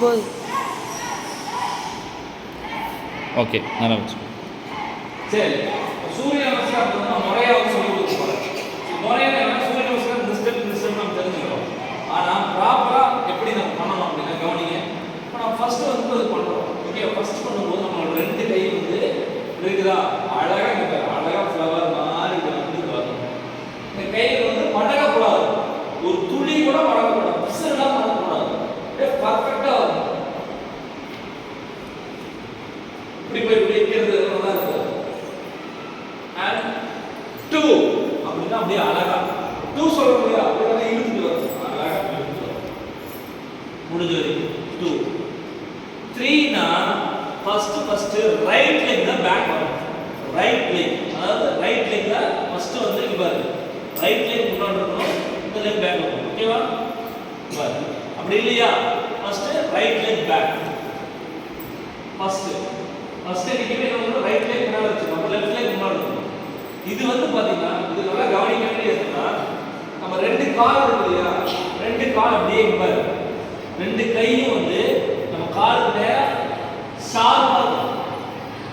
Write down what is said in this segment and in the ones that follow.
போய் ஓகே ஆரம்பிச்சு. சரி, சூரிய நமஸ்காரம் வந்து முறையாக சொல்லி கொடுக்க போகிறேன். முறையாக என்ன சூரிய நமஸ்காரம் இந்த ஸ்டெப் நம்ம தெரிஞ்சுக்கிறோம். ஆனால் ப்ராப்பராக எப்படி நம்ம பண்ணணும் அப்படின்னா கவனிங்க. இப்போ நம்ம ஃபர்ஸ்ட் வந்து அது பண்ணுறோம். ஓகே, ஃபர்ஸ்ட் பண்ணும்போது நம்மளோட ரெண்டு கை வந்து இருக்குதா அழகாக இருக்கு, அழகாக ஃப்ளவர் மாதிரி வந்து வரும். இந்த கையில் வந்து மடக்கக்கூடாது, ஒரு துளி கூட மடக்கக்கூடாது, பிசுறுலாம் மடக்கக்கூடாது, பர்ஃபெக்டாக வரும். இப்படி போய் இப்படி இருக்கிறது நல்லா இருக்கு. அண்ட் 2 அப்படின்னா அப்படியே அழகா 2 சொல்ல முடியாது, அப்படியே இழுத்து வரும், அழகா இழுத்து வரும். முடிஞ்சு 2 3னா ஃபர்ஸ்ட் ரைட் லெக் தான் பேக் வரும். ரைட் லெக், அதாவது ரைட் லெக்ல ஃபர்ஸ்ட் வந்து இங்க பாரு, ரைட் லெக் முன்னாடி இருக்கணும், இந்த லெக் பேக் வரணும். ஓகேவா? பாரு, அப்படி இல்லையா? First right leg back. First நிக்கவே நம்ம ரைட் லெக் முன்னாடி வச்சுக்கணும், நம்ம லெஃப்ட் லெக் முன்னாடி இருக்கணும். இது வந்து பாத்தீங்கன்னா இது நல்லா கவனிக்க வேண்டியதுன்னா நம்ம ரெண்டு கால் இருக்கு இல்லையா, ரெண்டு கால் அப்படியே பாரு, ரெண்டு கையும் வந்து நம்ம காலுக்கு நேரா ஷார்ப்பா இருக்கும்.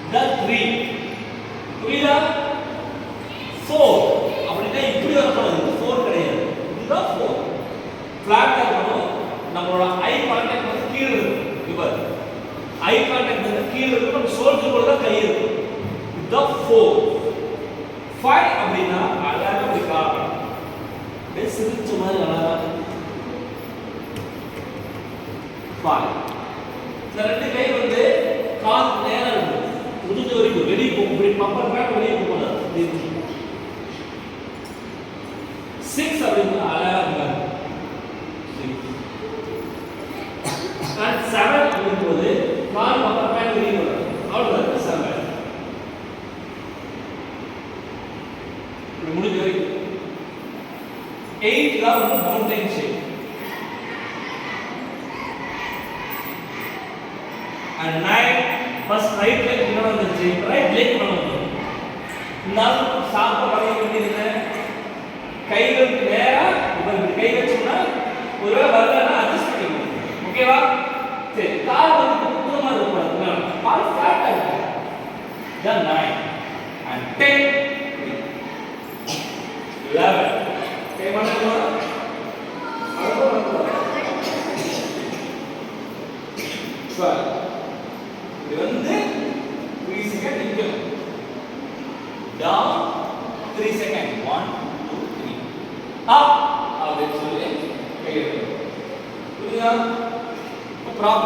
இந்த 3 புரியுதா? 4 அப்படின்னா இப்படி வரணும், இது 4 கிடையாது, இதுதான் 4. ஃபிளாட்டா இருக்கணும். நம்மளோட ஐ கான்டாக்ட் வந்து கீழ இருக்கும். இங்க பாரு, ஐ கான்டாக்ட் வந்து கீழ இருக்கும், நம்ம ஷோல்டர் கூட தான் கை இருக்கும். இதுதான் 4. 5 அப்படின்னா அழகா இப்படி காட்டணும், அப்படியே சிரிச்ச மாதிரி அழகா 5. இந்த ரெண்டு கை வந்து கால் நேரா இருக்கும், முடிஞ்ச வரைக்கும் வெளியே போகும், இப்படி பம்பர் பேக் வெளியே போகக்கூடாது. 6 அப்படின்னா அழகா இருக்காங்க. 6 and 7 அப்படிங்கும்போது கால் பம்பர் பேக் வெளியே வரும், அவ்வளவுதான் 7. இப்படி முடிஞ்ச வரைக்கும் 8 தான் வந்து mountain shape. and 9 first right leg முன்னாடி வந்துருச்சு, ரைட் லெக் முன்னாடி வந்துரும். இந்த சாப்பா வளைய வேண்டியது கைகளுக்கு நேரா இப்ப இப்படி கை வச்சோம்னா ஒருவேளை வரலன்னா அட்ஜஸ்ட் பண்ணிக்கணும். ஓகேவா? சரி, கால் வந்து குத்துமா இருக்கக்கூடாது, கால் ஃபிளாட்டா இருக்கு. then 9 and 10 11 கை பண்ணணுமா? இது வந்து 3 செகண்ட் நிக்கணும். down 3 செகண்ட் 1 2 3 up அப்படின்னு சொல்லி கையை புரியுதா?